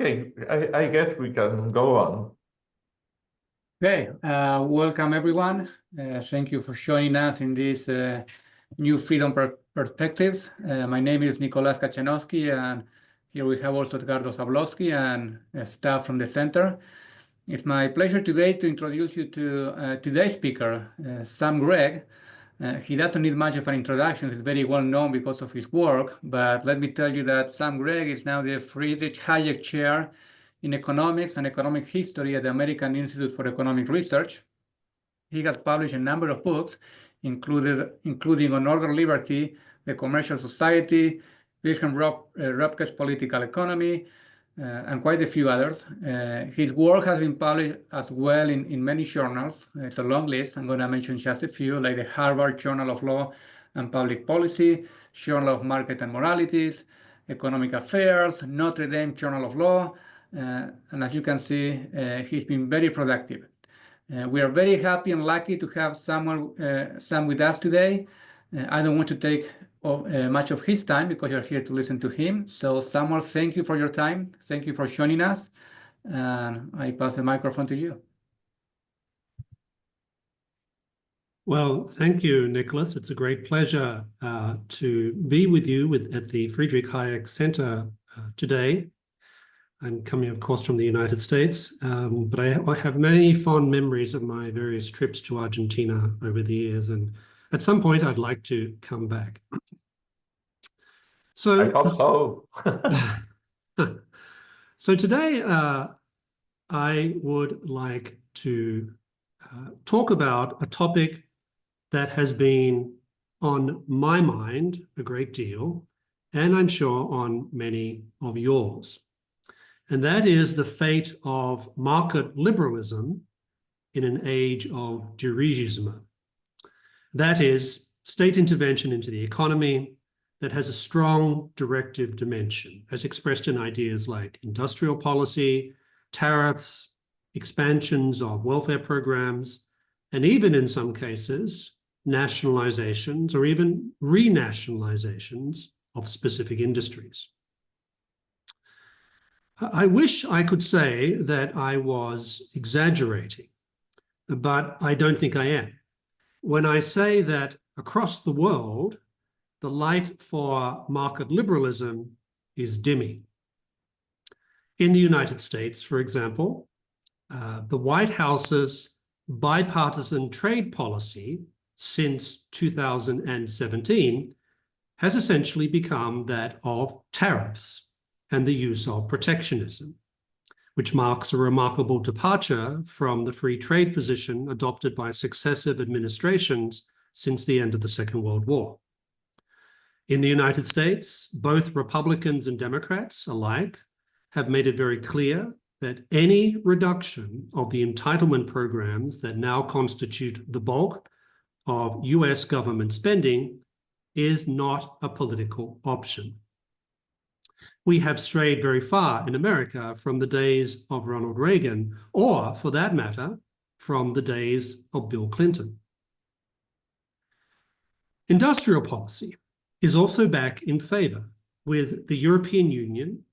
Okay, I guess we can go on. Okay, welcome everyone. Thank you for joining us in this new Freedom Perspectives. My name is Nicolas Kachanowski, and here we have also Edgardo Zablowski and staff from the center. It's my pleasure today to introduce you to today's speaker, Sam Gregg. He doesn't need much of an introduction. He's very well known because of his work, but let me tell you that Sam Gregg is now the Friedrich Hayek Chair in Economics and Economic History at the American Institute for Economic Research. He has published a number of books, including On Order Liberty, The Commercial Society, Wilhelm Röpke's Political Economy, and quite a few others. His work has been published as well in many journals. It's a long list. I'm going to mention just a few, like the Harvard Journal of Law and Public Policy, Journal of Market and Moralities, Economic Affairs, Notre Dame Journal of Law, and as you can see, he's been very productive. We are very happy and lucky to have Sam with us today. I don't want to take much of his time because you're here to listen to him. So Samuel, thank you for your time. Thank you for joining us. I pass the microphone to you. Well, thank you, Nicholas. It's a great pleasure to be with you at the Friedrich Hayek Center today. I'm coming, of course, from the United States, but I have many fond memories of my various trips to Argentina over the years, and at some point I'd like to come back. So I hope so. So today I would like to talk about a topic that has been on my mind a great deal, and I'm sure on many of yours. And that is the fate of market liberalism in an age of dirigisme. That is, state intervention into the economy that has a strong directive dimension, as expressed in ideas like industrial policy, tariffs, expansions of welfare programs, and even in some cases, nationalizations or even renationalizations of specific industries. I wish I could say that I was exaggerating, but I don't think I am. When I say that across the world, the light for market liberalism is dimming. In the United States, for example, the White House's bipartisan trade policy since 2017 has essentially become that of tariffs and the use of protectionism, which marks a remarkable departure from the free trade position adopted by successive administrations since the end of the Second World War. In the United States, both Republicans and Democrats alike have made it very clear that any reduction of the entitlement programs that now constitute the bulk of US government spending is not a political option. We have strayed very far in America from the days of Ronald Reagan, or for that matter, from the days of Bill Clinton. Industrial policy is also back in favor, with the European Union,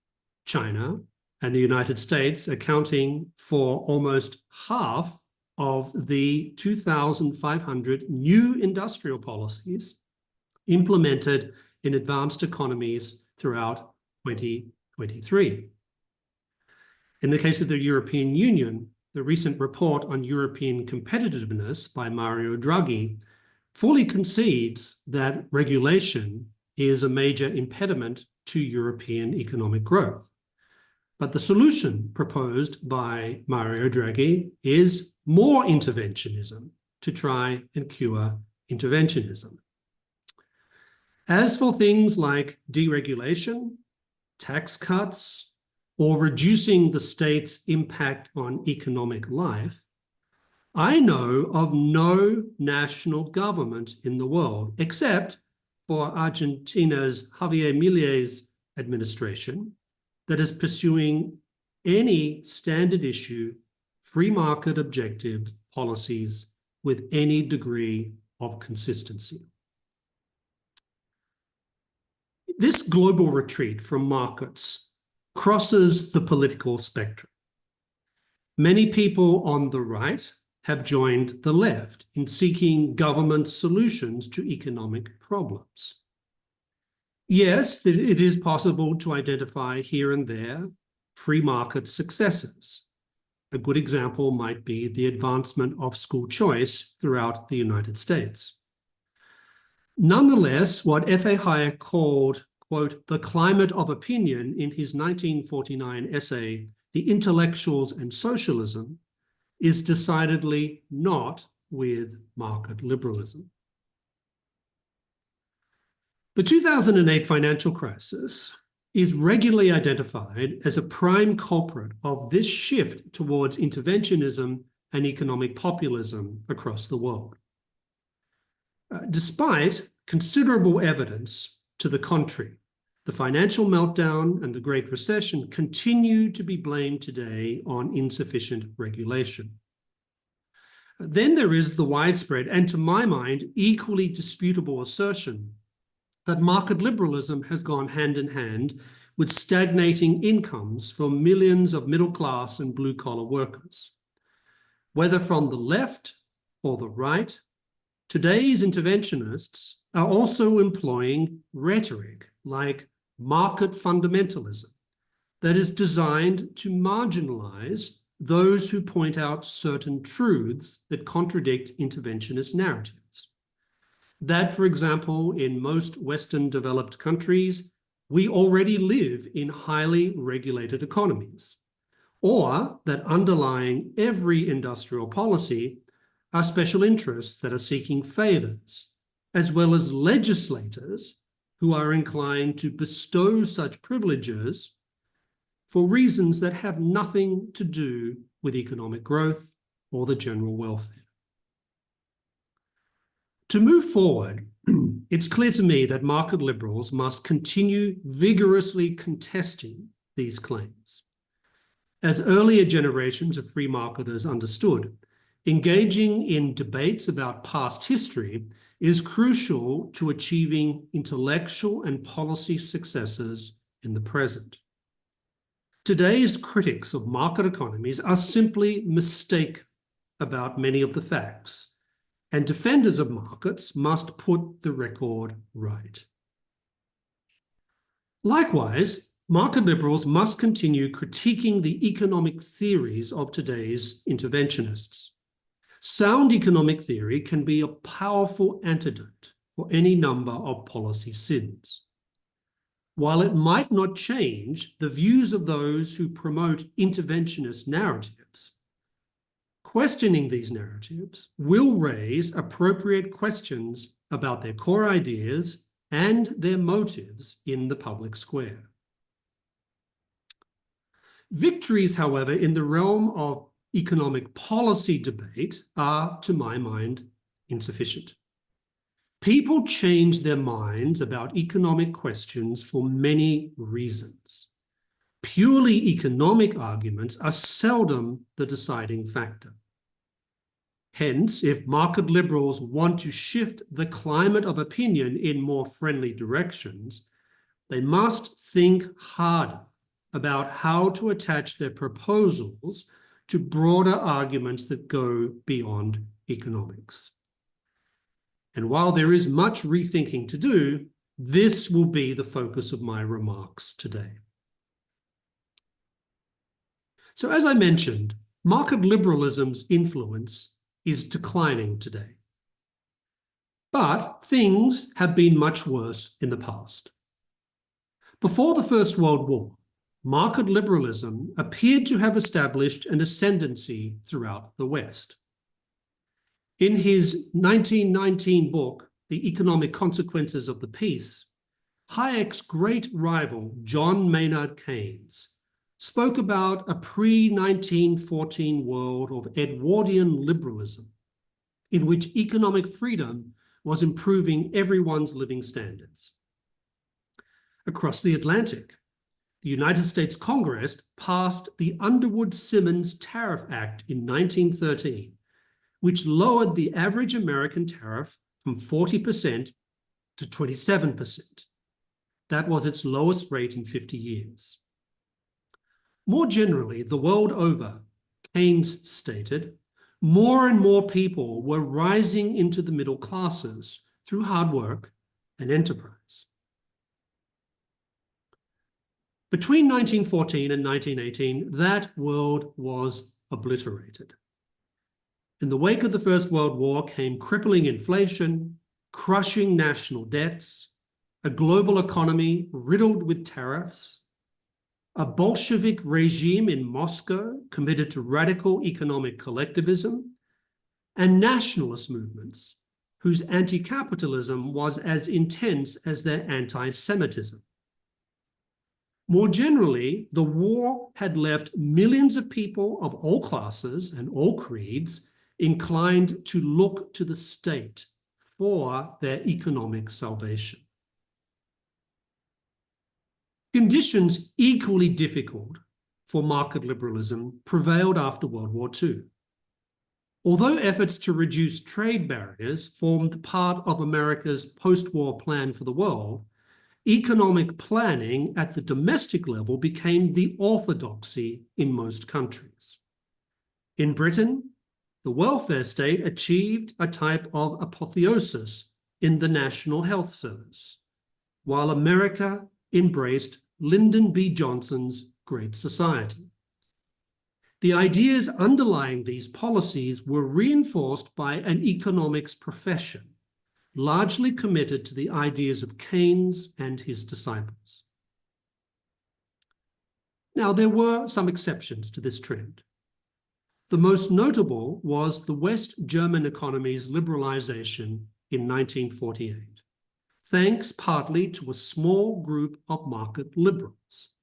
China, and the United States accounting for almost half of the 2,500 new industrial policies implemented in advanced economies throughout 2023. In the case of the European Union, the recent report on European competitiveness by Mario Draghi fully concedes that regulation is a major impediment to European economic growth. But the solution proposed by Mario Draghi is more interventionism to try and cure interventionism. As for things like deregulation, tax cuts, or reducing the state's impact on economic life, I know of no national government in the world, except for Argentina's Javier Milei's administration, that is pursuing any standard issue, free market objective policies with any degree of consistency. This global retreat from markets crosses the political spectrum. Many people on the right have joined the left in seeking government solutions to economic problems. Yes, it is possible to identify here and there free market successes. A good example might be the advancement of school choice throughout the United States. Nonetheless, what F.A. Hayek called, quote, the climate of opinion in his 1949 essay, The Intellectuals and Socialism, is decidedly not with market liberalism. The 2008 financial crisis is regularly identified as a prime culprit of this shift towards interventionism and economic populism across the world. Despite considerable evidence to the contrary, the financial meltdown and the Great Recession continue to be blamed today on insufficient regulation. Then there is the widespread, and to my mind, equally disputable assertion that market liberalism has gone hand in hand with stagnating incomes for millions of middle-class and blue-collar workers. Whether from the left or the right, today's interventionists are also employing rhetoric like market fundamentalism that is designed to marginalize those who point out certain truths that contradict interventionist narratives. That, for example, in most Western developed countries, we already live in highly regulated economies, or that underlying every industrial policy are special interests that are seeking favors, as well as legislators who are inclined to bestow such privileges for reasons that have nothing to do with economic growth or the general welfare. To move forward, it's clear to me that market liberals must continue vigorously contesting these claims. As earlier generations of free marketers understood, engaging in debates about past history is crucial to achieving intellectual and policy successes in the present. Today's critics of market economies are simply mistaken about many of the facts, and defenders of markets must put the record right. Likewise, market liberals must continue critiquing the economic theories of today's interventionists. Sound economic theory can be a powerful antidote for any number of policy sins. While it might not change the views of those who promote interventionist narratives, questioning these narratives will raise appropriate questions about their core ideas and their motives in the public square. Victories, however, in the realm of economic policy debate are, to my mind, insufficient. People change their minds about economic questions for many reasons. Purely economic arguments are seldom the deciding factor. Hence, if market liberals want to shift the climate of opinion in more friendly directions, they must think harder about how to attach their proposals to broader arguments that go beyond economics. And while there is much rethinking to do, this will be the focus of my remarks today. So as I mentioned, market liberalism's influence is declining today. But things have been much worse in the past. Before the First World War, market liberalism appeared to have established an ascendancy throughout the West. In his 1919 book, The Economic Consequences of the Peace, Hayek's great rival, John Maynard Keynes, spoke about a pre-1914 world of Edwardian liberalism, in which economic freedom was improving everyone's living standards. Across the Atlantic, the United States Congress passed the Underwood-Simmons Tariff Act in 1913, which lowered the average American tariff from 40% to 27%. That was its lowest rate in 50 years. More generally, the world over, Keynes stated, more and more people were rising into the middle classes through hard work and enterprise. Between 1914 and 1918, that world was obliterated. In the wake of the First World War came crippling inflation, crushing national debts, a global economy riddled with tariffs, a Bolshevik regime in Moscow committed to radical economic collectivism, and nationalist movements whose anti-capitalism was as intense as their anti-Semitism. More generally, the war had left millions of people of all classes and all creeds inclined to look to the state for their economic salvation. Conditions equally difficult for market liberalism prevailed after World War II. Although efforts to reduce trade barriers formed part of America's post-war plan for the world, economic planning at the domestic level became the orthodoxy in most countries. In Britain, the welfare state achieved a type of apotheosis in the National Health Service, while America embraced Lyndon B. Johnson's Great Society. The ideas underlying these policies were reinforced by an economics profession, largely committed to the ideas of Keynes and his disciples. Now, there were some exceptions to this trend. The most notable was the West German economy's liberalization in 1948, thanks partly to a small group of market liberals,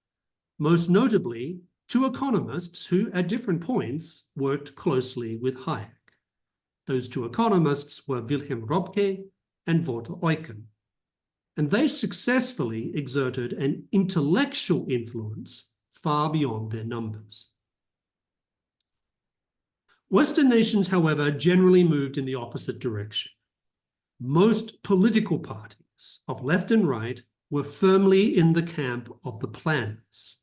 most notably two economists who, at different points, worked closely with Hayek. Those two economists were Wilhelm Röpke and Walter Eucken, and they successfully exerted an intellectual influence far beyond their numbers. Western nations, however, generally moved in the opposite direction. Most political parties of left and right were firmly in the camp of the planners.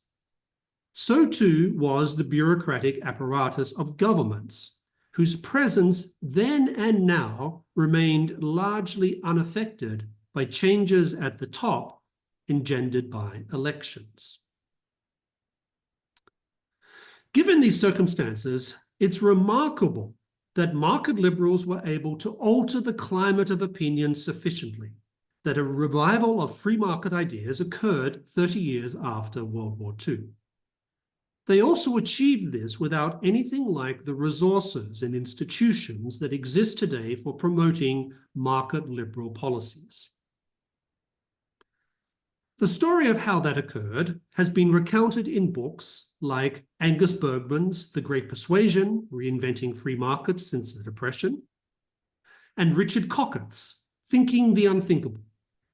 So too was the bureaucratic apparatus of governments, whose presence then and now remained largely unaffected by changes at the top engendered by elections. Given these circumstances, it's remarkable that market liberals were able to alter the climate of opinion sufficiently that a revival of free market ideas occurred 30 years after World War II. They also achieved this without anything like the resources and institutions that exist today for promoting market liberal policies. The story of how that occurred has been recounted in books like Angus Bergman's The Great Persuasion, Reinventing Free Markets Since the Depression, and Richard Cockett's Thinking the Unthinkable,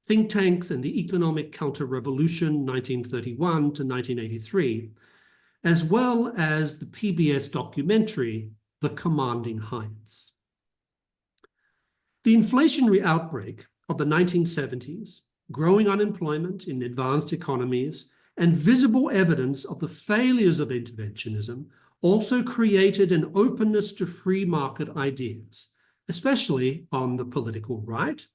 Think Tanks and the Economic Counter-Revolution, 1931 to 1983, as well as the PBS documentary, The Commanding Heights. The inflationary outbreak of the 1970s, growing unemployment in advanced economies, and visible evidence of the failures of interventionism also created an openness to free market ideas, especially on the political right,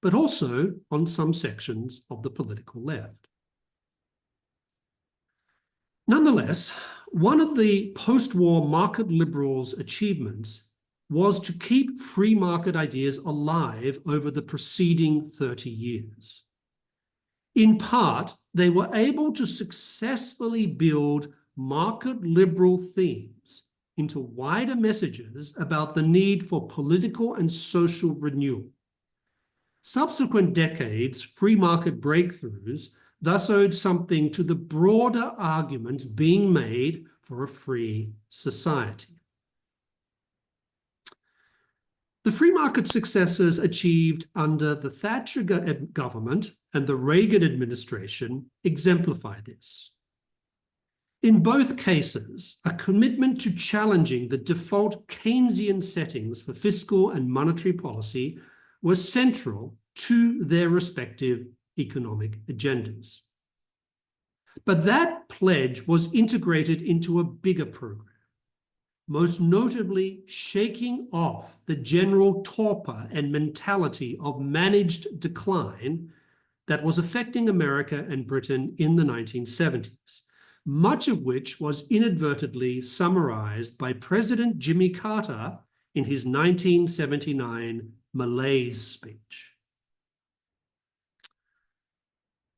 but also on some sections of the political left. Nonetheless, one of the post-war market liberals' achievements was to keep free market ideas alive over the preceding 30 years. In part, they were able to successfully build market liberal themes into wider messages about the need for political and social renewal. Subsequent decades' free market breakthroughs thus owed something to the broader arguments being made for a free society. The free market successes achieved under the Thatcher government and the Reagan administration exemplify this. In both cases, a commitment to challenging the default Keynesian settings for fiscal and monetary policy was central to their respective economic agendas. But that pledge was integrated into a bigger program, most notably shaking off the general torpor and mentality of managed decline that was affecting America and Britain in the 1970s, much of which was inadvertently summarized by President Jimmy Carter in his 1979 malaise speech.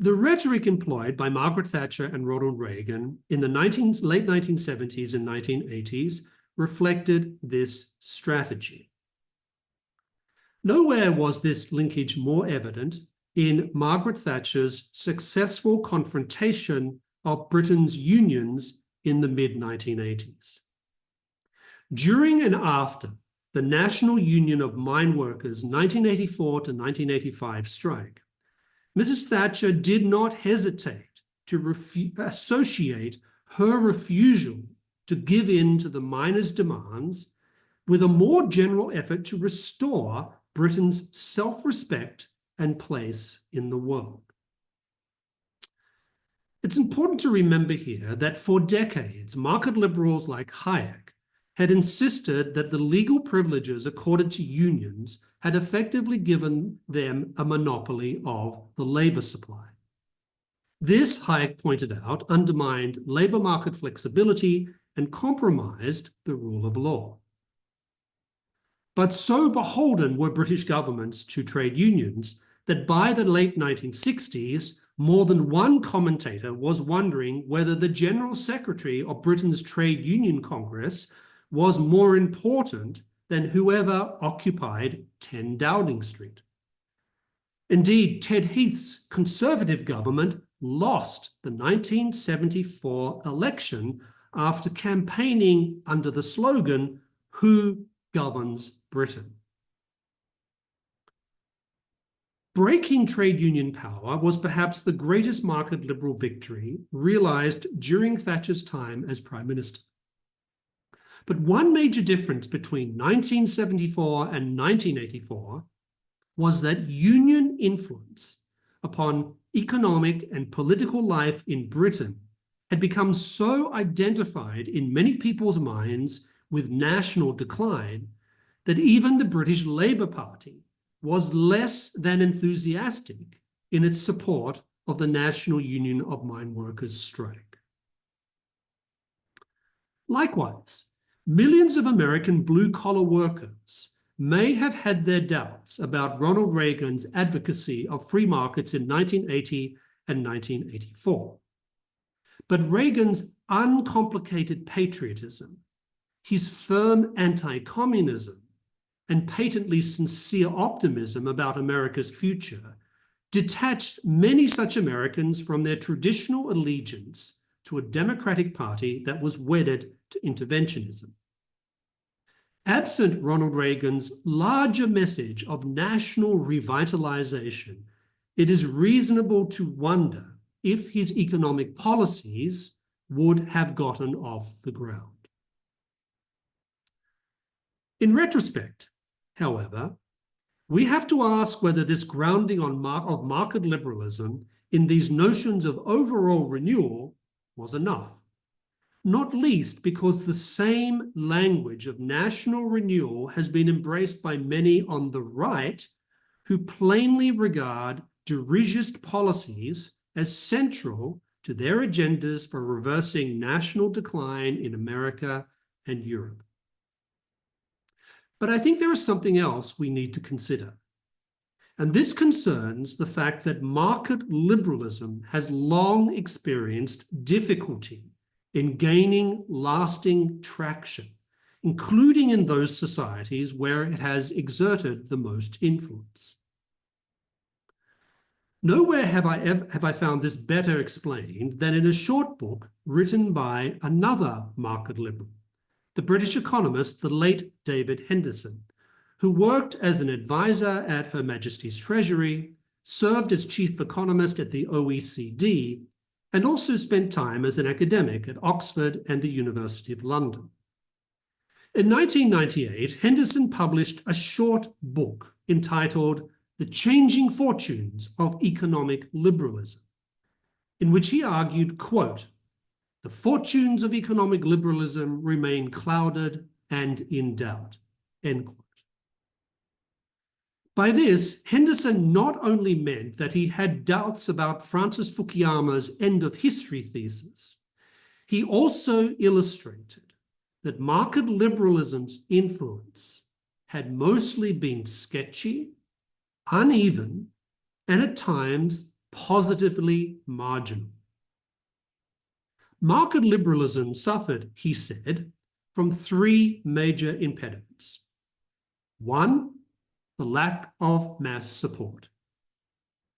The rhetoric employed by Margaret Thatcher and Ronald Reagan in the late 1970s and 1980s reflected this strategy. Nowhere was this linkage more evident in Margaret Thatcher's successful confrontation of Britain's unions in the mid-1980s. During and after the National Union of Mine Workers 1984 to 1985 strike, Mrs. Thatcher did not hesitate to associate her refusal to give in to the miners' demands with a more general effort to restore Britain's self-respect and place in the world. It's important to remember here that for decades, market liberals like Hayek had insisted that the legal privileges accorded to unions had effectively given them a monopoly of the labor supply. This, Hayek pointed out, undermined labor market flexibility and compromised the rule of law. But so beholden were British governments to trade unions that by the late 1960s, more than one commentator was wondering whether the General Secretary of Britain's Trade Union Congress was more important than whoever occupied 10 Downing Street. Indeed, Ted Heath's Conservative government lost the 1974 election after campaigning under the slogan, "Who governs Britain?" Breaking trade union power was perhaps the greatest market liberal victory realized during Thatcher's time as Prime Minister. But one major difference between 1974 and 1984 was that union influence upon economic and political life in Britain had become so identified in many people's minds with national decline that even the British Labour Party was less than enthusiastic in its support of the National Union of Mine Workers strike. Likewise, millions of American blue-collar workers may have had their doubts about Ronald Reagan's advocacy of free markets in 1980 and 1984. But Reagan's uncomplicated patriotism, his firm anti-communism, and patently sincere optimism about America's future detached many such Americans from their traditional allegiance to a Democratic Party that was wedded to interventionism. Absent Ronald Reagan's larger message of national revitalization, it is reasonable to wonder if his economic policies would have gotten off the ground. In retrospect, however, we have to ask whether this grounding of market liberalism in these notions of overall renewal was enough, not least because the same language of national renewal has been embraced by many on the right who plainly regard dirigist policies as central to their agendas for reversing national decline in America and Europe. But I think there is something else we need to consider. And this concerns the fact that market liberalism has long experienced difficulty in gaining lasting traction, including in those societies where it has exerted the most influence. Nowhere have I found this better explained than in a short book written by another market liberal, the British economist, the late David Henderson, who worked as an advisor at Her Majesty's Treasury, served as chief economist at the OECD, and also spent time as an academic at Oxford and the University of London. In 1998, Henderson published a short book entitled The Changing Fortunes of Economic Liberalism, in which he argued, quote, "The fortunes of economic liberalism remain clouded and in doubt," end quote. By this, Henderson not only meant that he had doubts about Francis Fukuyama's end of history thesis, he also illustrated that market liberalism's influence had mostly been sketchy, uneven, and at times positively marginal. Market liberalism suffered, he said, from three major impediments. One, the lack of mass support.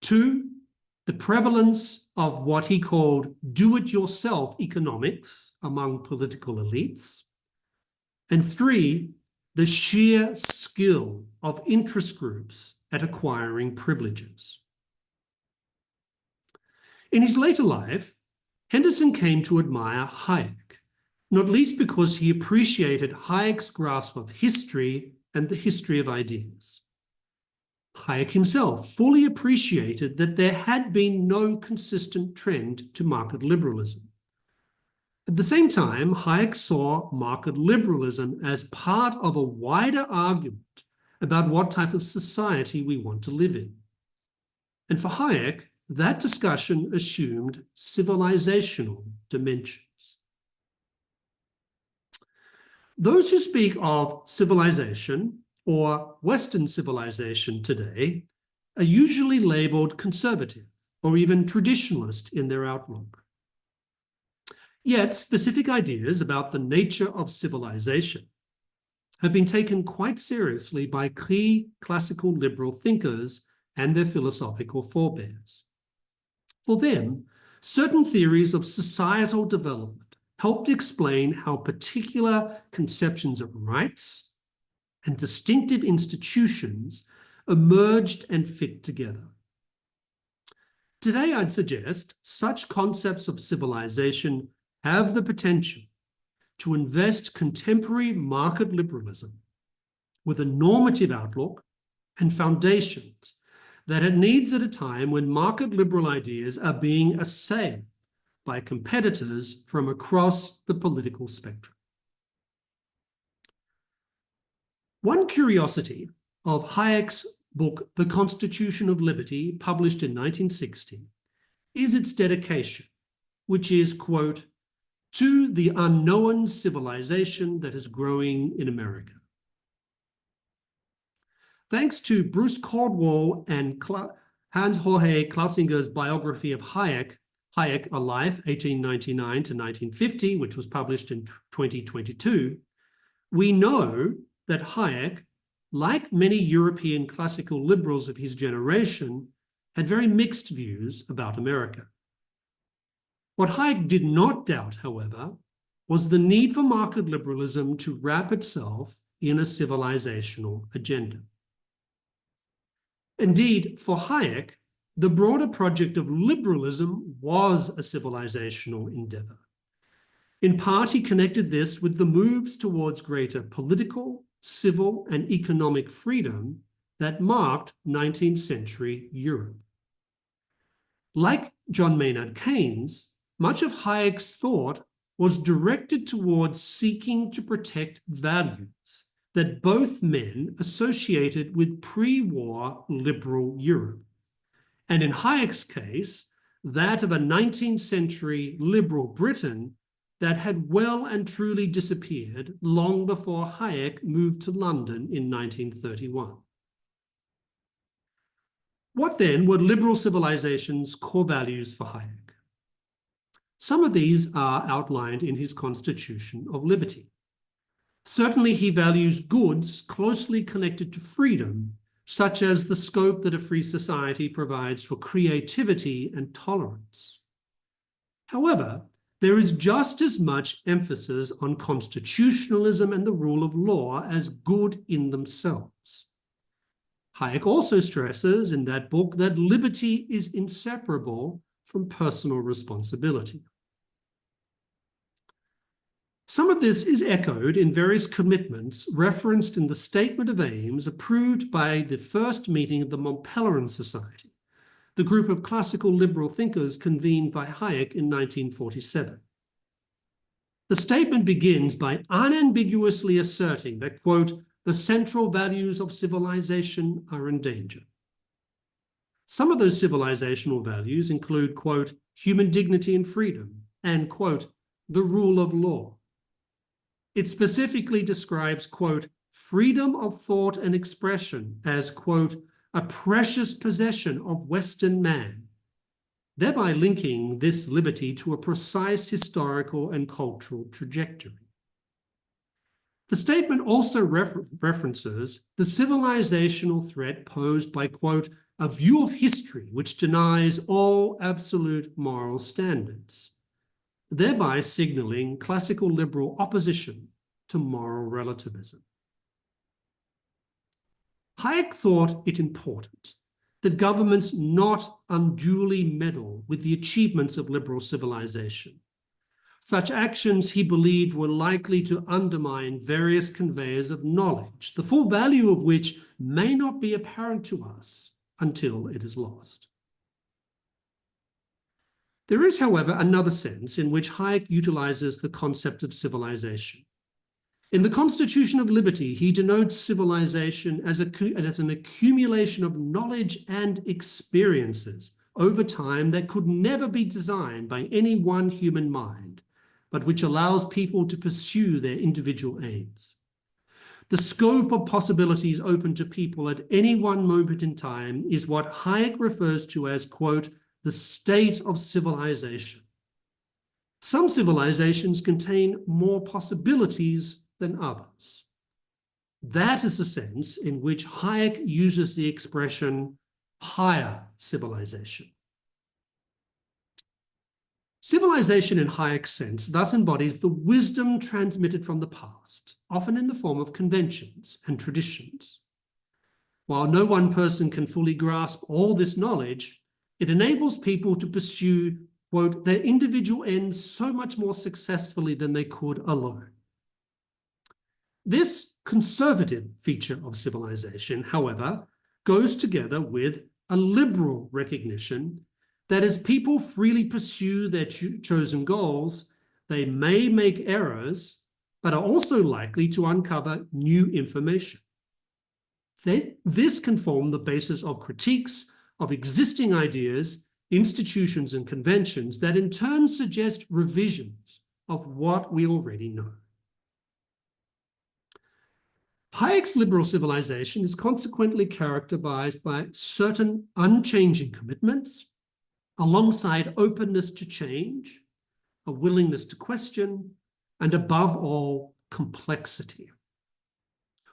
Two, the prevalence of what he called do-it-yourself economics among political elites. And three, the sheer skill of interest groups at acquiring privileges. In his later life, Henderson came to admire Hayek, not least because he appreciated Hayek's grasp of history and the history of ideas. Hayek himself fully appreciated that there had been no consistent trend to market liberalism. At the same time, Hayek saw market liberalism as part of a wider argument about what type of society we want to live in. And for Hayek, that discussion assumed civilizational dimensions. Those who speak of civilization or Western civilization today are usually labeled conservative or even traditionalist in their outlook. Yet specific ideas about the nature of civilization have been taken quite seriously by key classical liberal thinkers and their philosophical forebears. For them, certain theories of societal development helped explain how particular conceptions of rights and distinctive institutions emerged and fit together. Today, I'd suggest such concepts of civilization have the potential to invest contemporary market liberalism with a normative outlook and foundations that it needs at a time when market liberal ideas are being assailed by competitors from across the political spectrum. One curiosity of Hayek's book, The Constitution of Liberty, published in 1960, is its dedication, which is, quote, "to the unknown civilization that is growing in America." Thanks to Bruce Caldwell and Hans-Jorge Klausinger's biography of Hayek, Hayek, A Life, 1899 to 1950, which was published in 2022, we know that Hayek, like many European classical liberals of his generation, had very mixed views about America. What Hayek did not doubt, however, was the need for market liberalism to wrap itself in a civilizational agenda. Indeed, for Hayek, the broader project of liberalism was a civilizational endeavor. In part, he connected this with the moves towards greater political, civil, and economic freedom that marked 19th century Europe. Like John Maynard Keynes, much of Hayek's thought was directed towards seeking to protect values that both men associated with pre-war liberal Europe. And in Hayek's case, that of a 19th century liberal Britain that had well and truly disappeared long before Hayek moved to London in 1931. What then were liberal civilization's core values for Hayek? Some of these are outlined in his Constitution of Liberty. Certainly, he values goods closely connected to freedom, such as the scope that a free society provides for creativity and tolerance. However, there is just as much emphasis on constitutionalism and the rule of law as good in themselves. Hayek also stresses in that book that liberty is inseparable from personal responsibility. Some of this is echoed in various commitments referenced in the Statement of Aims approved by the first meeting of the Mont Pelerin Society, the group of classical liberal thinkers convened by Hayek in 1947. The statement begins by unambiguously asserting that, quote, the central values of civilization are in danger. Some of those civilizational values include, quote, human dignity and freedom, and, quote, the rule of law. It specifically describes, quote, freedom of thought and expression as, quote, a precious possession of Western man, thereby linking this liberty to a precise historical and cultural trajectory. The statement also references the civilizational threat posed by, quote, a view of history which denies all absolute moral standards, thereby signaling classical liberal opposition to moral relativism. Hayek thought it important that governments not unduly meddle with the achievements of liberal civilization. Such actions, he believed, were likely to undermine various conveyors of knowledge, the full value of which may not be apparent to us until it is lost. There is, however, another sense in which Hayek utilizes the concept of civilization. In the Constitution of Liberty, he denotes civilization as an accumulation of knowledge and experiences over time that could never be designed by any one human mind, but which allows people to pursue their individual aims. The scope of possibilities open to people at any one moment in time is what Hayek refers to as, quote, the state of civilization. Some civilizations contain more possibilities than others. That is the sense in which Hayek uses the expression higher civilization. Civilization in Hayek's sense thus embodies the wisdom transmitted from the past, often in the form of conventions and traditions. While no one person can fully grasp all this knowledge, it enables people to pursue, quote, their individual ends so much more successfully than they could alone. This conservative feature of civilization, however, goes together with a liberal recognition that as people freely pursue their chosen goals, they may make errors, but are also likely to uncover new information. This can form the basis of critiques of existing ideas, institutions, and conventions that in turn suggest revisions of what we already know. Hayek's liberal civilization is consequently characterized by certain unchanging commitments, alongside openness to change, a willingness to question, and above all, complexity.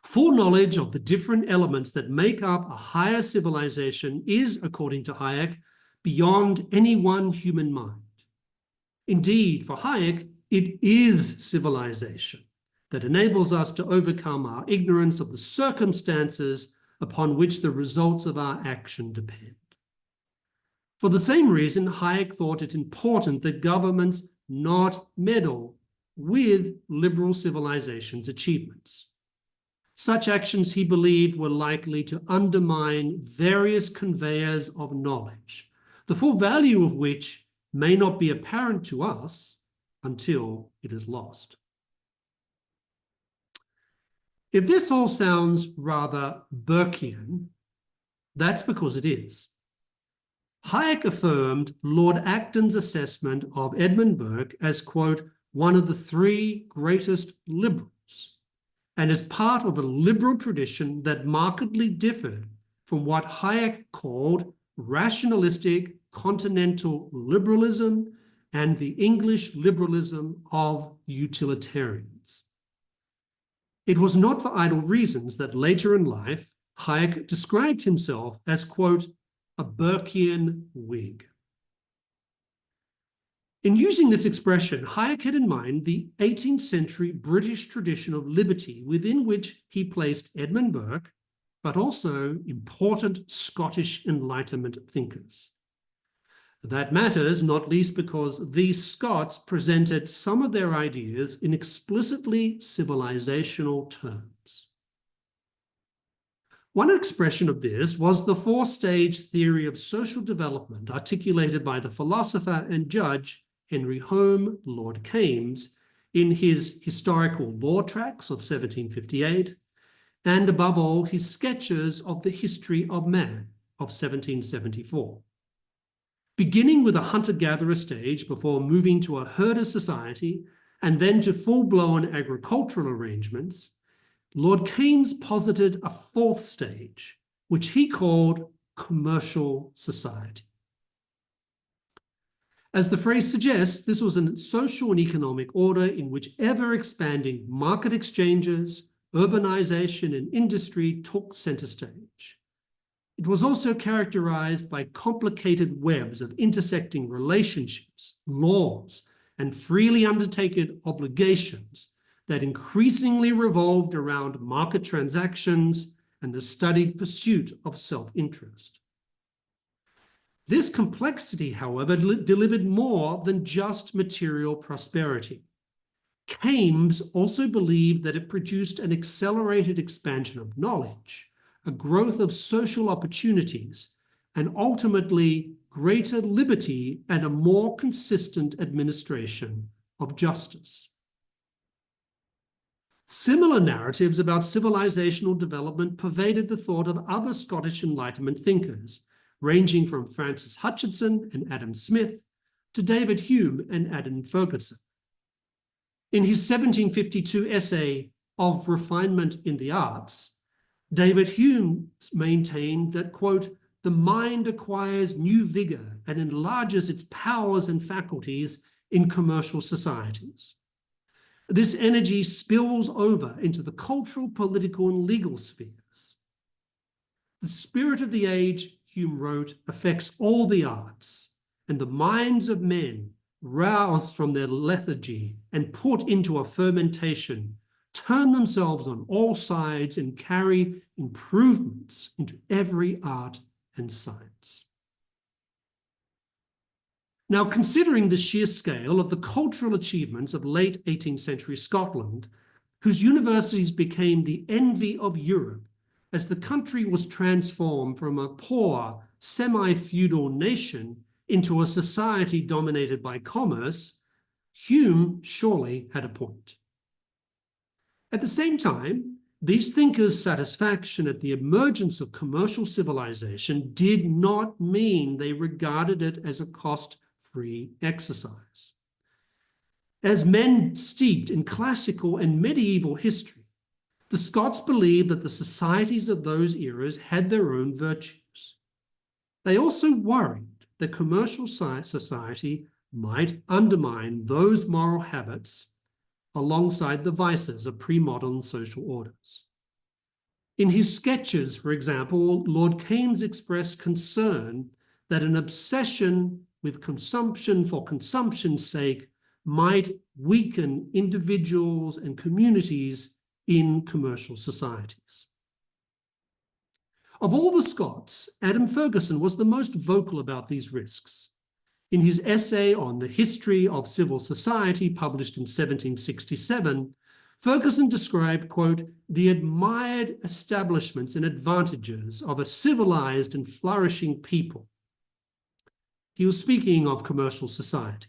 Full knowledge of the different elements that make up a higher civilization is, according to Hayek, beyond any one human mind. Indeed, for Hayek, it is civilization that enables us to overcome our ignorance of the circumstances upon which the results of our action depend. For the same reason, Hayek thought it important that governments not meddle with liberal civilization's achievements. Such actions, he believed, were likely to undermine various conveyors of knowledge, the full value of which may not be apparent to us until it is lost. If this all sounds rather Burkean, that's because it is. Hayek affirmed Lord Acton's assessment of Edmund Burke as, quote, one of the three greatest liberals, and as part of a liberal tradition that markedly differed from what Hayek called rationalistic continental liberalism and the English liberalism of utilitarians. It was not for idle reasons that later in life, Hayek described himself as, quote, a Burkean Whig. In using this expression, Hayek had in mind the 18th century British tradition of liberty within which he placed Edmund Burke, but also important Scottish Enlightenment thinkers. That matters not least because these Scots presented some of their ideas in explicitly civilizational terms. One expression of this was the four-stage theory of social development articulated by the philosopher and judge Henry Home Lord Keynes in his Historical Law Tracts of 1758, and above all, his Sketches of the History of Man of 1774. Beginning with a hunter-gatherer stage before moving to a herder society and then to full-blown agricultural arrangements, Lord Keynes posited a fourth stage, which he called commercial society. As the phrase suggests, this was a social and economic order in which ever-expanding market exchanges, urbanization, and industry took center stage. It was also characterized by complicated webs of intersecting relationships, laws, and freely undertaken obligations that increasingly revolved around market transactions and the studied pursuit of self-interest. This complexity, however, delivered more than just material prosperity. Keynes also believed that it produced an accelerated expansion of knowledge, a growth of social opportunities, and ultimately greater liberty and a more consistent administration of justice. Similar narratives about civilizational development pervaded the thought of other Scottish Enlightenment thinkers, ranging from Francis Hutchinson and Adam Smith to David Hume and Adam Ferguson. In his 1752 essay Of Refinement in the Arts, David Hume maintained that, quote, the mind acquires new vigor and enlarges its powers and faculties in commercial societies. This energy spills over into the cultural, political, and legal spheres. The spirit of the age, Hume wrote, affects all the arts, and the minds of men, roused from their lethargy and put into a fermentation, turn themselves on all sides and carry improvements into every art and science. Now, considering the sheer scale of the cultural achievements of late 18th century Scotland, whose universities became the envy of Europe as the country was transformed from a poor, semi-feudal nation into a society dominated by commerce, Hume surely had a point. At the same time, these thinkers' satisfaction at the emergence of commercial civilization did not mean they regarded it as a cost-free exercise. As men steeped in classical and medieval history, the Scots believed that the societies of those eras had their own virtues. They also worried that commercial society might undermine those moral habits alongside the vices of pre-modern social orders. In his Sketches, for example, Lord Keynes expressed concern that an obsession with consumption for consumption's sake might weaken individuals and communities in commercial societies. Of all the Scots, Adam Ferguson was the most vocal about these risks. In his essay on the history of civil society, published in 1767, Ferguson described, quote, the admired establishments and advantages of a civilized and flourishing people. He was speaking of commercial society.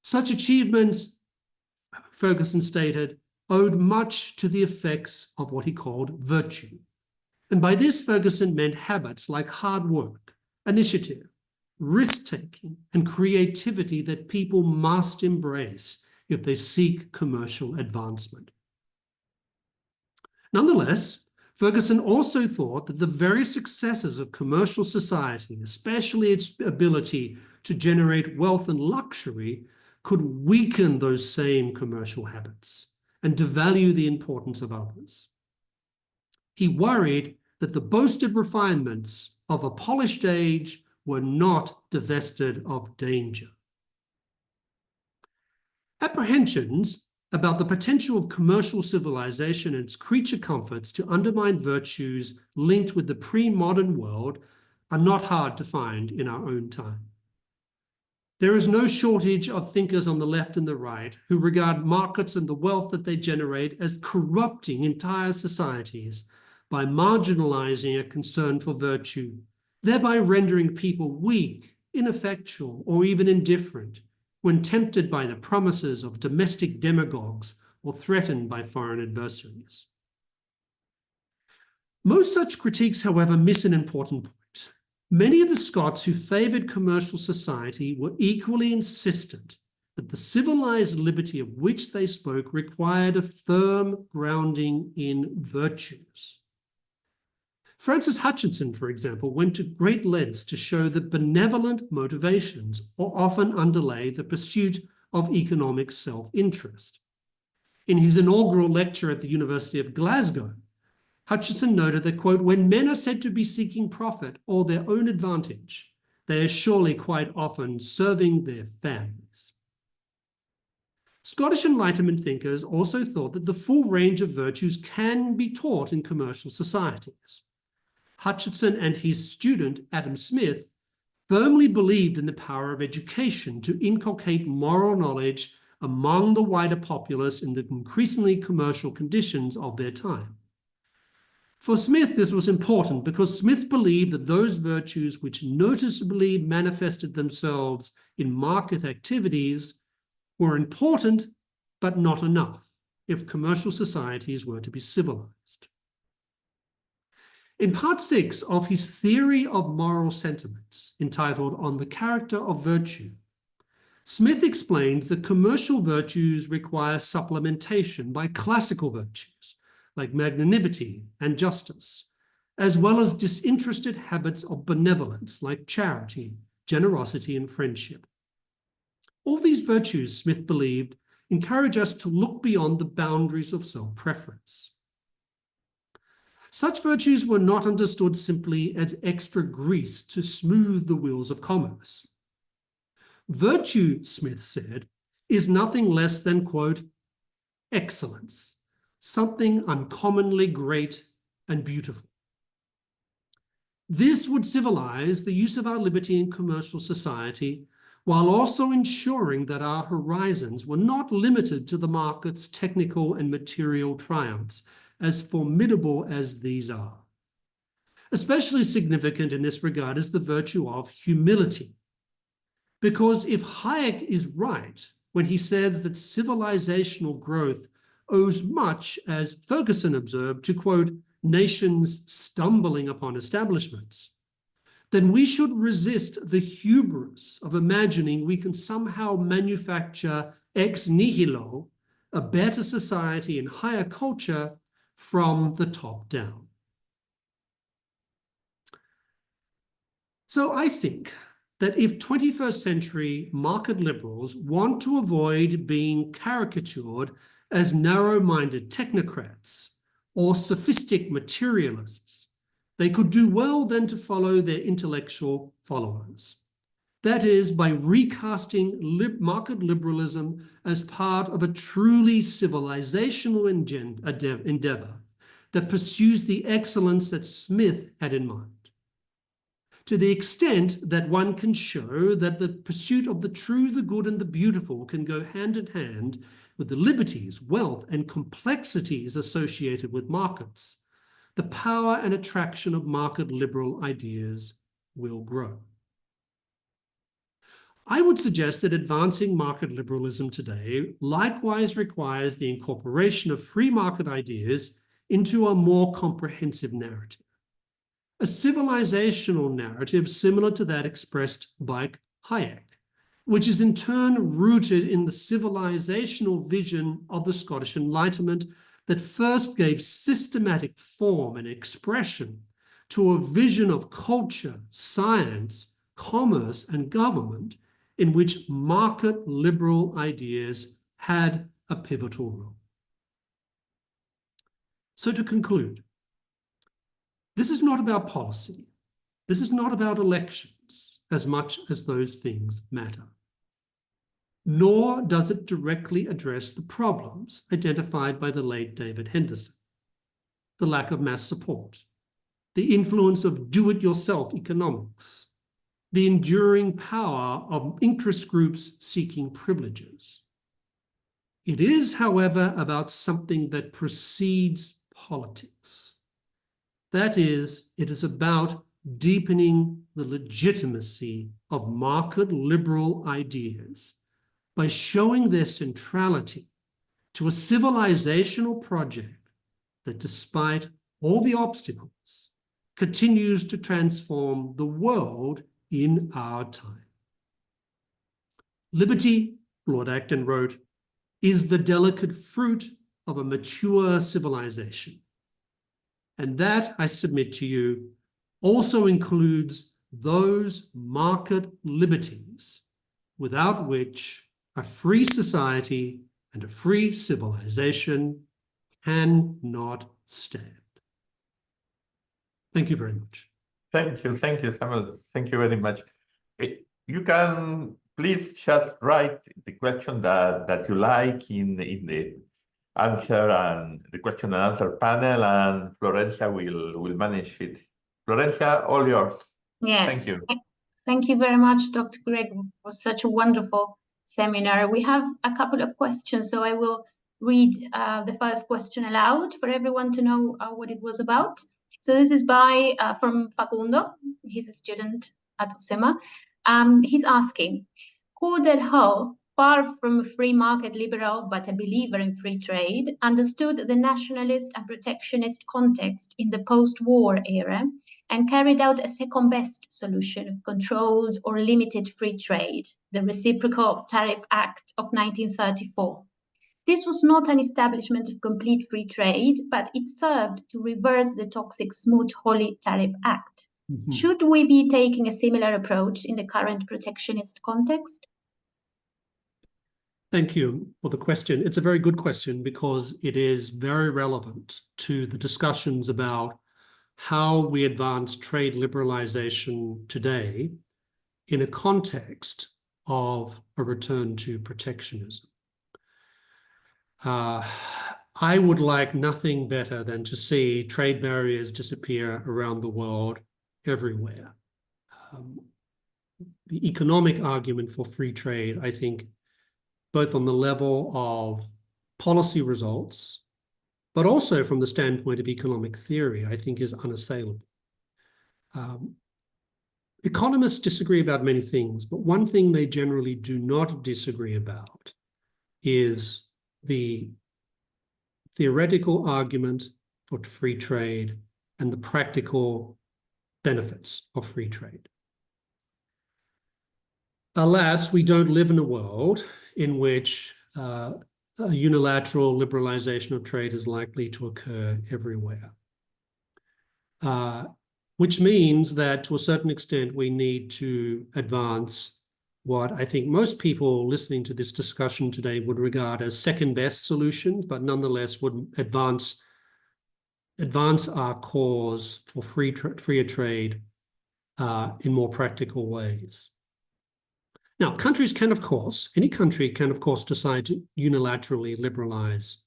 Such achievements, Ferguson stated, owed much to the effects of what he called virtue. And by this, Ferguson meant habits like hard work, initiative, risk-taking, and creativity that people must embrace if they seek commercial advancement. Nonetheless, Ferguson also thought that the very successes of commercial society, especially its ability to generate wealth and luxury, could weaken those same commercial habits and devalue the importance of others. He worried that the boasted refinements of a polished age were not divested of danger. Apprehensions about the potential of commercial civilization and its creature comforts to undermine virtues linked with the pre-modern world are not hard to find in our own time. There is no shortage of thinkers on the left and the right who regard markets and the wealth that they generate as corrupting entire societies, by marginalizing a concern for virtue, thereby rendering people weak, ineffectual, or even indifferent when tempted by the promises of domestic demagogues or threatened by foreign adversaries. Most such critiques, however, miss an important point. Many of the Scots who favoured commercial society were equally insistent that the civilized liberty of which they spoke required a firm grounding in virtues. Francis Hutchinson, for example, went to great lengths to show that benevolent motivations often underlay the pursuit of economic self-interest. In his inaugural lecture at the University of Glasgow, Hutchinson noted that, quote, when men are said to be seeking profit or their own advantage, they are surely quite often serving their families. Scottish Enlightenment thinkers also thought that the full range of virtues can be taught in commercial societies. Hutchinson and his student, Adam Smith, firmly believed in the power of education to inculcate moral knowledge among the wider populace in the increasingly commercial conditions of their time. For Smith, this was important because Smith believed that those virtues which noticeably manifested themselves in market activities were important, but not enough if commercial societies were to be civilized. In part 6 of his Theory of Moral Sentiments, entitled On the Character of Virtue, Smith explains that commercial virtues require supplementation by classical virtues, like magnanimity and justice, as well as disinterested habits of benevolence, like charity, generosity, and friendship. All these virtues, Smith believed, encourage us to look beyond the boundaries of self-preference. Such virtues were not understood simply as extra grease to smooth the wheels of commerce. Virtue, Smith said, is nothing less than, quote, excellence, something uncommonly great and beautiful. This would civilize the use of our liberty in commercial society, while also ensuring that our horizons were not limited to the market's technical and material triumphs, as formidable as these are. Especially significant in this regard is the virtue of humility. Because if Hayek is right when he says that civilizational growth owes much, as Ferguson observed, to, quote, nations stumbling upon establishments, then we should resist the hubris of imagining we can somehow manufacture ex nihilo a better society and higher culture from the top down. So I think that if 21st century market liberals want to avoid being caricatured as narrow-minded technocrats or sophistic materialists, they could do well then to follow their intellectual followers. That is, by recasting market liberalism as part of a truly civilizational endeavor that pursues the excellence that Smith had in mind. To the extent that one can show that the pursuit of the true, the good, and the beautiful can go hand in hand with the liberties, wealth, and complexities associated with markets, the power and attraction of market liberal ideas will grow. I would suggest that advancing market liberalism today likewise requires the incorporation of free market ideas into a more comprehensive narrative, a civilizational narrative similar to that expressed by Hayek, which is in turn rooted in the civilizational vision of the Scottish Enlightenment that first gave systematic form and expression to a vision of culture, science, commerce, and government in which market liberal ideas had a pivotal role. So to conclude, this is not about policy. This is not about elections as much as those things matter. Nor does it directly address the problems identified by the late David Henderson: the lack of mass support, the influence of do-it-yourself economics, the enduring power of interest groups seeking privileges. It is, however, about something that precedes politics, That is, it is about deepening the legitimacy of market liberal ideas by showing their centrality to a civilizational project that, despite all the obstacles, continues to transform the world in our time. Liberty, Lord Acton wrote, is the delicate fruit of a mature civilization. And that, I submit to you, also includes those market liberties without which a free society and a free civilization cannot stand. Thank you very much. Thank you, Samuel. Thank you very much. You can please just write the question that you like in the answer and the question and answer panel, and Florencia will manage it. Florencia, all yours. Yes. Thank you. Thank you very much, Dr. Gregg. It was such a wonderful seminar. We have a couple of questions, so I will read the first question aloud for everyone to know what it was about. So this is from Facundo. He's a student at UCEMA. He's asking, Cordell Hull, far from a free market liberal but a believer in free trade, understood the nationalist and protectionist context in the post-war era and carried out a second-best solution of controlled or limited free trade, the Reciprocal Tariff Act of 1934. This was not an establishment of complete free trade, but it served to reverse the toxic Smoot-Hawley Tariff Act. Mm-hmm. Should we be taking a similar approach in the current protectionist context? Thank you for the question. It's a very good question because it is very relevant to the discussions about how we advance trade liberalization today in a context of a return to protectionism. I would like nothing better than to see trade barriers disappear around the world everywhere. The economic argument for free trade, I think, both on the level of policy results, but also from the standpoint of economic theory, I think is unassailable. Economists disagree about many things, but one thing they generally do not disagree about is the theoretical argument for free trade and the practical benefits of free trade. Alas, we don't live in a world in which a unilateral liberalization of trade is likely to occur everywhere, which means that to a certain extent we need to advance what I think most people listening to this discussion today would regard as second best solutions, but nonetheless would advance our cause for freer trade in more practical ways. Now, countries can, of course, any country can, of course, decide to unilaterally liberalize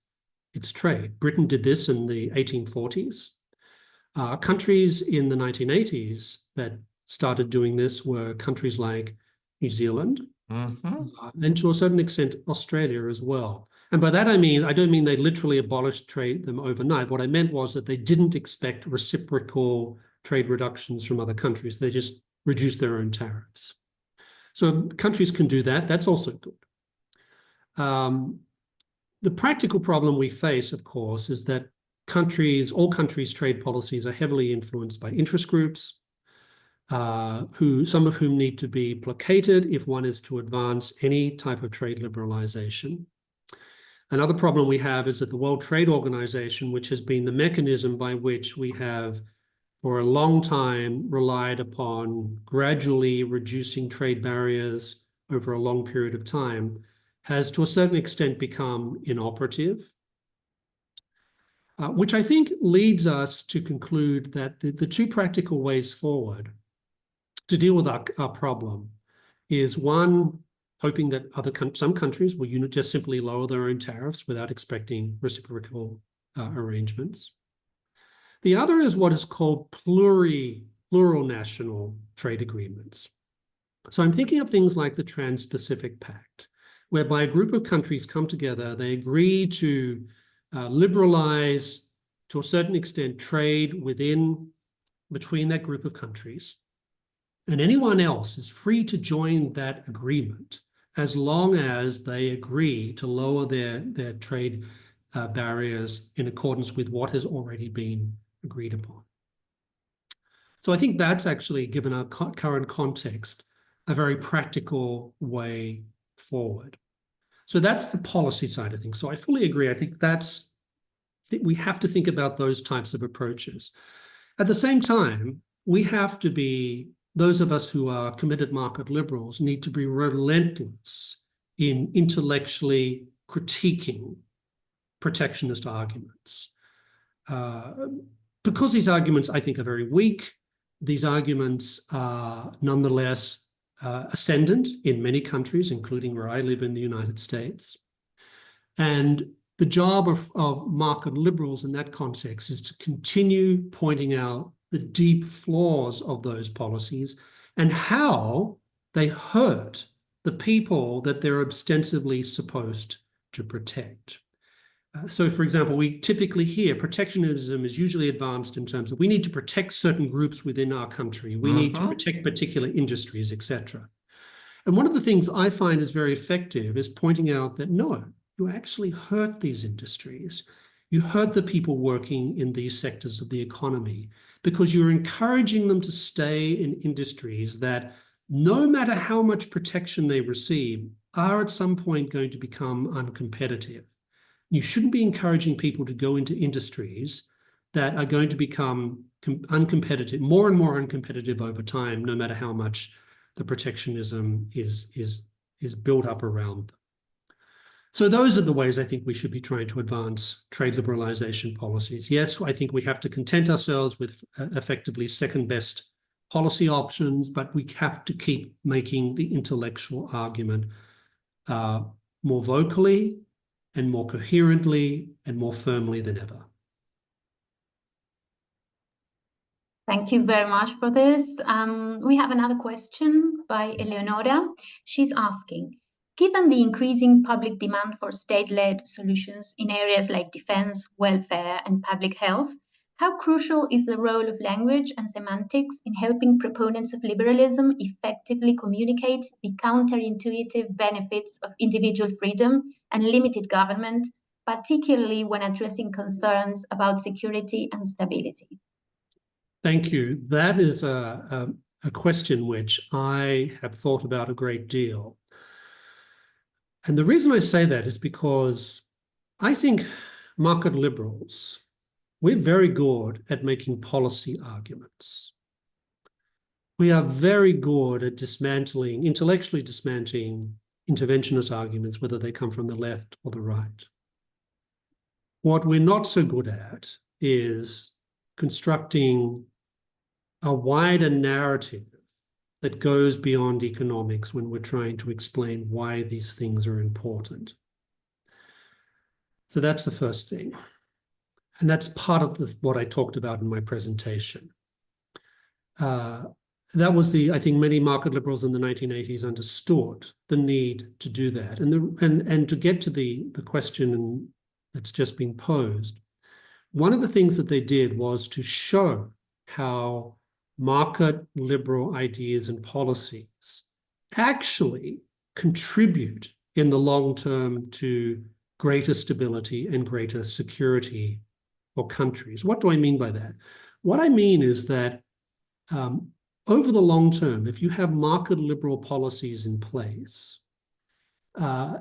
its trade. Britain did this in the 1840s. Countries in the 1980s that started doing this were countries like New Zealand, and to a certain extent, Australia as well. And by that, I don't mean they literally abolished trade them overnight. What I meant was that they didn't expect reciprocal trade reductions from other countries. They just reduced their own tariffs. So countries can do that. That's also good. The practical problem we face, of course, is that all countries' trade policies are heavily influenced by interest groups, some of whom need to be placated if one is to advance any type of trade liberalization. Another problem we have is that the World Trade Organization, which has been the mechanism by which we have for a long time relied upon gradually reducing trade barriers over a long period of time, has to a certain extent become inoperative, which I think leads us to conclude that the two practical ways forward to deal with our problem is, one, hoping that some countries will just simply lower their own tariffs without expecting reciprocal arrangements. The other is what is called plural national trade agreements. So I'm thinking of things like the Trans-Pacific Pact, whereby a group of countries come together, they agree to liberalize to a certain extent, trade between that group of countries. And anyone else is free to join that agreement as long as they agree to lower their trade barriers in accordance with what has already been agreed upon. So I think that's actually, given our current context, a very practical way forward. So that's the policy side of things. So I fully agree. I think we have to think about those types of approaches. At the same time, we have to be, those of us who are committed market liberals need to be relentless in intellectually critiquing protectionist arguments. Because these arguments, I think, are very weak, these arguments are nonetheless ascendant in many countries, including where I live in the United States. And the job of market liberals in that context is to continue pointing out the deep flaws of those policies and how they hurt the people that they're ostensibly supposed to protect. So, for example, we typically hear protectionism is usually advanced in terms of we need to protect certain groups within our country, we need to protect particular industries, etc. And one of the things I find is very effective is pointing out that no, you actually hurt these industries. You hurt the people working in these sectors of the economy because you're encouraging them to stay in industries that, no matter how much protection they receive, are at some point going to become uncompetitive. You shouldn't be encouraging people to go into industries that are going to become uncompetitive, more and more uncompetitive over time, no matter how much the protectionism is built up around them. So those are the ways I think we should be trying to advance trade liberalization policies. Yes, I think we have to content ourselves with effectively second best policy options, but we have to keep making the intellectual argument more vocally and more coherently and more firmly than ever. Thank you very much for this. We have another question by Eleonora. She's asking, given the increasing public demand for state-led solutions in areas like defense, welfare, and public health, how crucial is the role of language and semantics in helping proponents of liberalism effectively communicate the counterintuitive benefits of individual freedom and limited government, particularly when addressing concerns about security and stability? Thank you. That is a question which I have thought about a great deal. And the reason I say that is because I think market liberals, we're very good at making policy arguments. We are very good at intellectually dismantling interventionist arguments, whether they come from the left or the right. What we're not so good at is constructing a wider narrative that goes beyond economics when we're trying to explain why these things are important. So that's the first thing. And that's part of what I talked about in my presentation. That was I think many market liberals in the 1980s understood the need to do that. And to get to the question that's just been posed, one of the things that they did was to show how market liberal ideas and policies actually contribute in the long term to greater stability and greater security for countries. What do I mean by that? What I mean is that over the long term, if you have market liberal policies in place,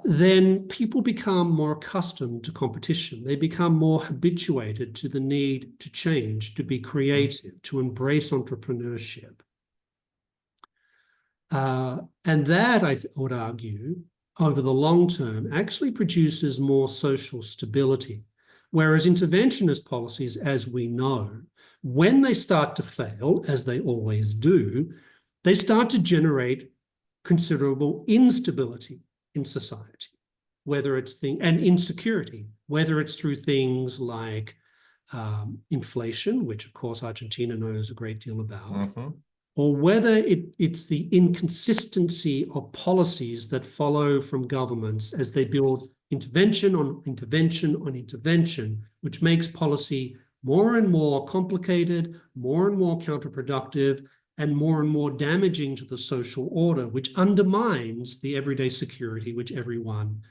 then people become more accustomed to competition. They become more habituated to the need to change, to be creative, to embrace entrepreneurship. And that, I would argue, over the long term, actually produces more social stability. Whereas interventionist policies, as we know, when they start to fail, as they always do, they start to generate considerable instability in society, whether it's and insecurity, whether it's through things like inflation, which of course Argentina knows a great deal about, or whether it's the inconsistency of policies that follow from governments as they build intervention on intervention on intervention, which makes policy more and more complicated, more and more counterproductive, and more damaging to the social order, which undermines the everyday security which everyone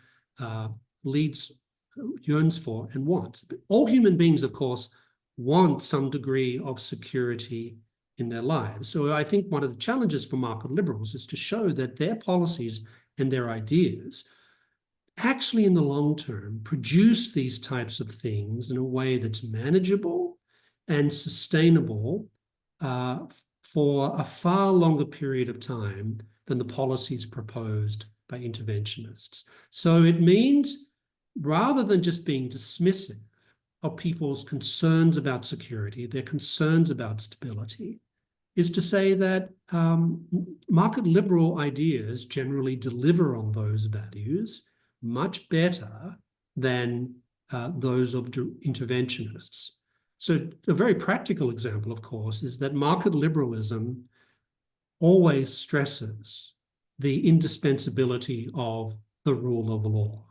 yearns for and wants. But all human beings, of course, want some degree of security in their lives. So I think one of the challenges for market liberals is to show that their policies and their ideas actually in the long term produce these types of things in a way that's manageable and sustainable for a far longer period of time than the policies proposed by interventionists. So it means, rather than just being dismissive of people's concerns about security, their concerns about stability, is to say that market liberal ideas generally deliver on those values much better than those of interventionists. So a very practical example, of course, is that market liberalism always stresses the indispensability of the rule of law.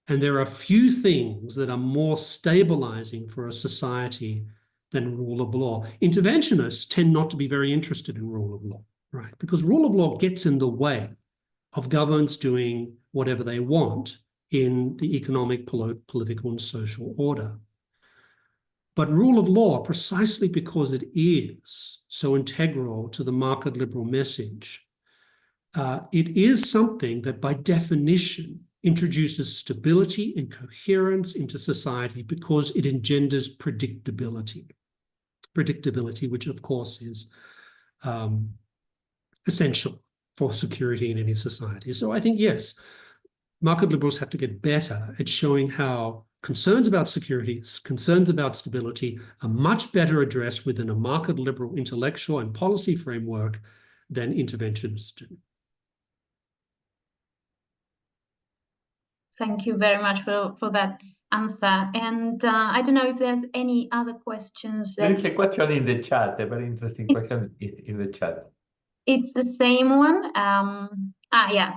And there are few things that are more stabilizing for a society than rule of law. Interventionists tend not to be very interested in rule of law, right? Because rule of law gets in the way of governments doing whatever they want in the economic, political, and social order. But rule of law, precisely because it is so integral to the market liberal message, it is something that by definition introduces stability and coherence into society because it engenders predictability, which of course is essential for security in any society. So I think, yes, market liberals have to get better at showing how concerns about security, concerns about stability are much better addressed within a market liberal intellectual and policy framework than interventionists do. Thank you very much for that answer. And I don't know if there's any other questions. There is a question in the chat, a very interesting question in the chat. It's the same one. Yeah,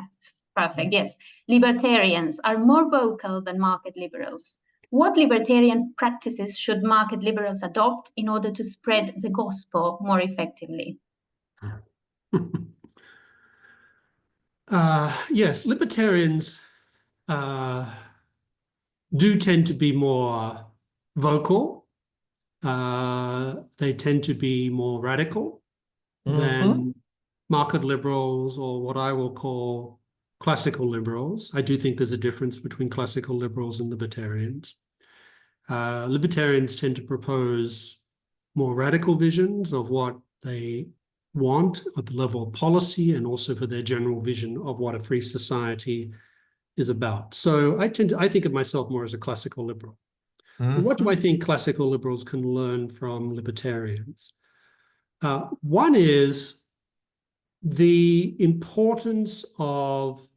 perfect. Yes. Libertarians are more vocal than market liberals. What libertarian practices should market liberals adopt in order to spread the gospel more effectively? Yes, libertarians do tend to be more vocal. They tend to be more radical than market liberals, or what I will call classical liberals. I do think there's a difference between classical liberals and libertarians. Libertarians tend to propose more radical visions of what they want at the level of policy and also for their general vision of what a free society is about. So I think of myself more as a classical liberal. What do I think classical liberals can learn from libertarians? One is the importance of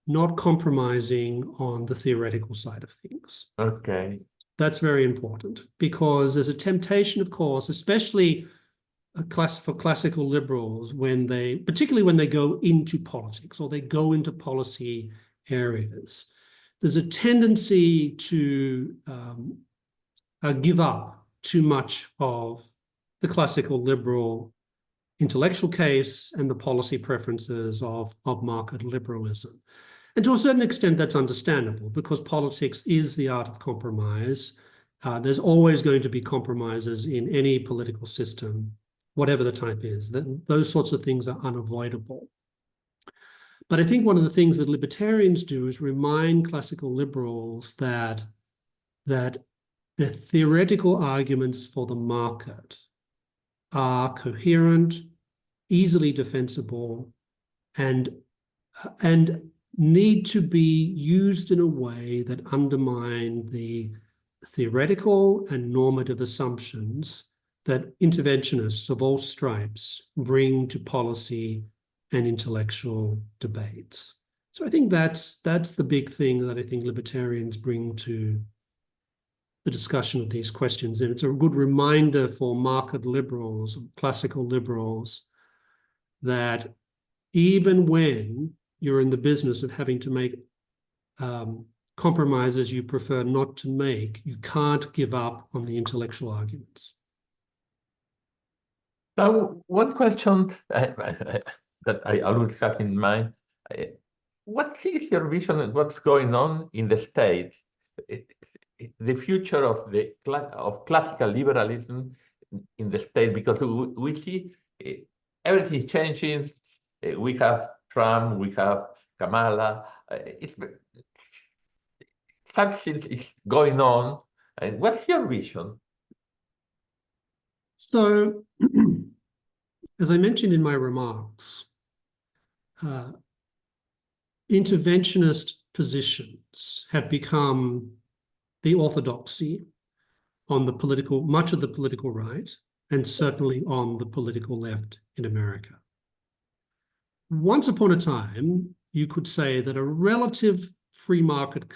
not compromising on the theoretical side of things. Okay. That's very important because there's a temptation, of course, especially for classical liberals, particularly when they go into politics or they go into policy areas, there's a tendency to give up too much of the classical liberal intellectual case and the policy preferences of market liberalism. And to a certain extent, that's understandable because politics is the art of compromise. There's always going to be compromises in any political system, whatever the type is. Those sorts of things are unavoidable. But I think one of the things that libertarians do is remind classical liberals that the theoretical arguments for the market are coherent, easily defensible, and need to be used in a way that undermine the theoretical and normative assumptions that interventionists of all stripes bring to policy and intellectual debates. So I think that's the big thing that I think libertarians bring to the discussion of these questions. And it's a good reminder for market liberals, classical liberals, that even when you're in the business of having to make compromises you prefer not to make, you can't give up on the intellectual arguments. Now, one question that I always have in mind, what is your vision of what's going on in the States? The future of classical liberalism in the States, because we see everything is changing. We have Trump, we have Kamala. Something is going on. And what's your vision? So, as I mentioned in my remarks, interventionist positions have become the orthodoxy on the much of the political right, and certainly on the political left in America. Once upon a time, you could say that a relative free market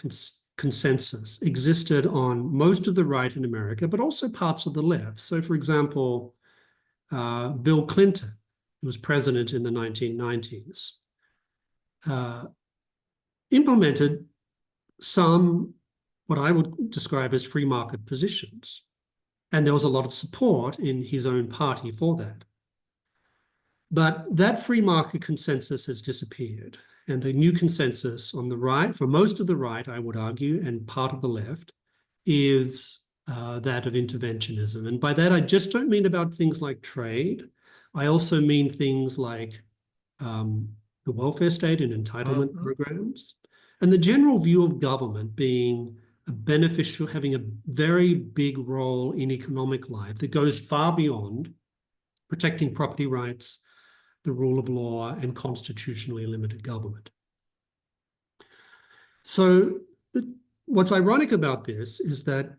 consensus existed on most of the right in America, but also parts of the left. So, for example, Bill Clinton, who was president in the 1990s, implemented some, what I would describe as free market positions. And there was a lot of support in his own party for that. But that free market consensus has disappeared. And the new consensus on the right, for most of the right, I would argue, and part of the left, is that of interventionism. And by that, I just don't mean about things like trade. I also mean things like the welfare state and entitlement programs, and the general view of government being a beneficial, having a very big role in economic life that goes far beyond protecting property rights, the rule of law, and constitutionally limited government. So what's ironic about this is that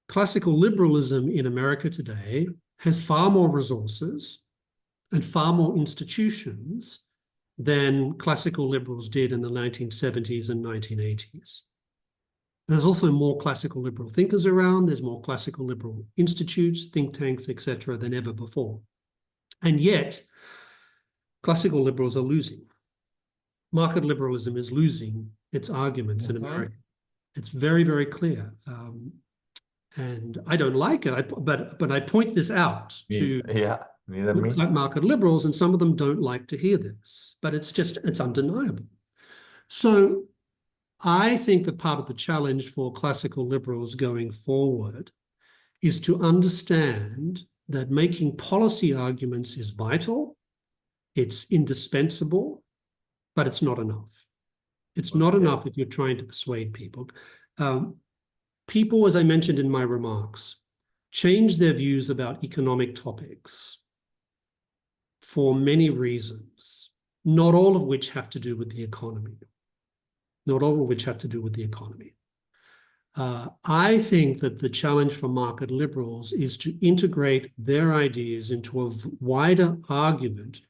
classical liberalism in America today has far more resources and far more institutions than classical liberals did in the 1970s and 1980s. There's also more classical liberal thinkers around. There's more classical liberal institutes, think tanks, etc., than ever before. And yet, classical liberals are losing. Market liberalism is losing its arguments in America. It's very, very clear. And I don't like it, but I point this out to market liberals, and some of them don't like to hear this, but it's undeniable. So I think that part of the challenge for classical liberals going forward is to understand that making policy arguments is vital, it's indispensable, but it's not enough. It's not enough if you're trying to persuade people. People, as I mentioned in my remarks, change their views about economic topics for many reasons, not all of which have to do with the economy. Not all of which have to do with the economy. I think that the challenge for market liberals is to integrate their ideas into a wider argument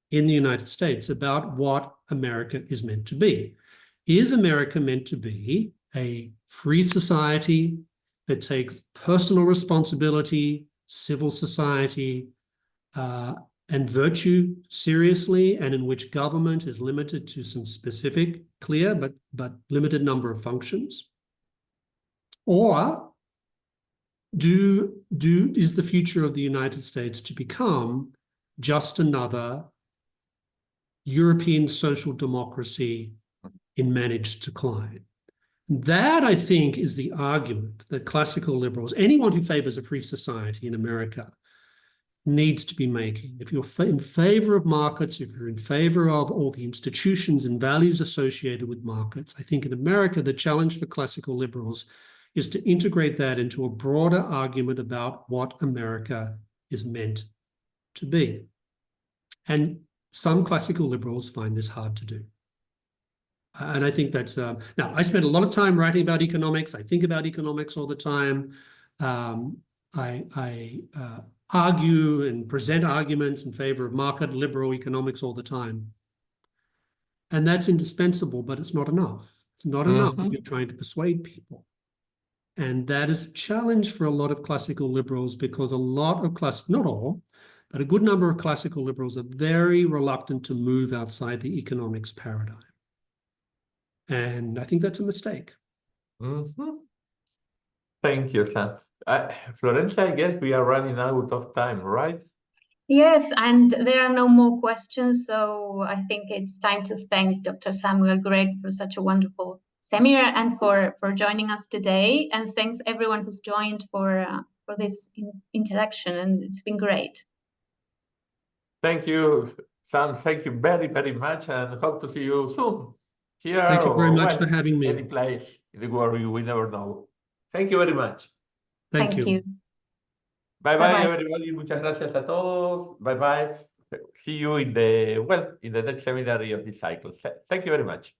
in the United States about what America is meant to be. Is America meant to be a free society that takes personal responsibility, civil society, and virtue seriously, and in which government is limited to some specific, clear, but limited number of functions? Or is the future of the United States to become just another European social democracy in managed decline? That, I think, is the argument that classical liberals, anyone who favors a free society in America, needs to be making. If you're in favor of markets, if you're in favor of all the institutions and values associated with markets, I think in America, the challenge for classical liberals is to integrate that into a broader argument about what America is meant to be. And some classical liberals find this hard to do. And I think that's, now I spend a lot of time writing about economics. I think about economics all the time. I argue and present arguments in favor of market liberal economics all the time. And that's indispensable, but it's not enough. It's not enough if you're trying to persuade people. And that is a challenge for a lot of classical liberals, because a lot of not all, but a good number of classical liberals are very reluctant to move outside the economics paradigm. And I think that's a mistake. Mhm. Thank you, Sam. Florencia, I guess we are running out of time, right? Yes, and there are no more questions, so I think it's time to thank Dr. Samuel Gregg for such a wonderful seminar and for joining us today. And thanks everyone who's joined for this interaction, and it's been great. Thank you, Sam. Thank you very, very much, and hope to see you soon. Here Thank you very or much for having me. any place in the world, we never know. Thank you very much. Thank you. Bye Bye-bye. everybody. Muchas gracias a todos. Bye bye. See you in the next seminar of this cycle. Thank you very much.